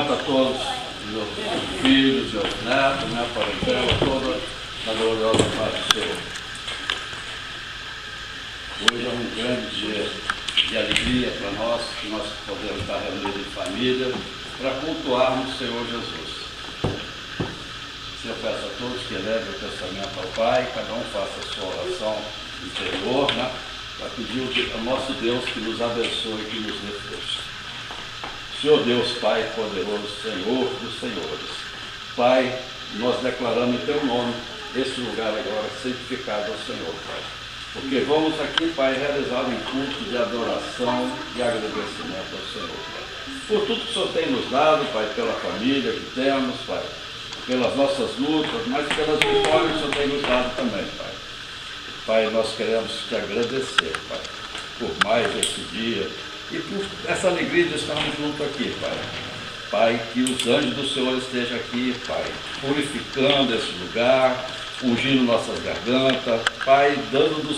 cumprimento a todos os meus filhos, meus netos, minha parentela toda, na gloriosa paz do Senhor. Hoje é um grande dia de alegria para nós, que nós podemos estar reunidos em família, para cultuarmos o Senhor Jesus. Eu peço a todos que elevem o pensamento ao Pai, cada um faça a sua oração interior, né? Para pedir ao nosso Deus que nos abençoe e que nos dê força. Senhor Deus, Pai poderoso, Senhor dos senhores, Pai, nós declaramos em Teu nome esse lugar agora santificado ao Senhor, Pai. Porque vamos aqui, Pai, realizar um culto de adoração e agradecimento ao Senhor, Pai. Por tudo que o Senhor tem nos dado, Pai, pela família que temos, Pai, pelas nossas lutas, mas pelas vitórias que o Senhor tem nos dado também, Pai. Pai, nós queremos Te agradecer, Pai, por mais esse dia e por essa alegria de estarmos juntos aqui, Pai. Pai, que os anjos do Senhor estejam aqui, Pai, purificando esse lugar, ungindo nossas gargantas, Pai, dando-nos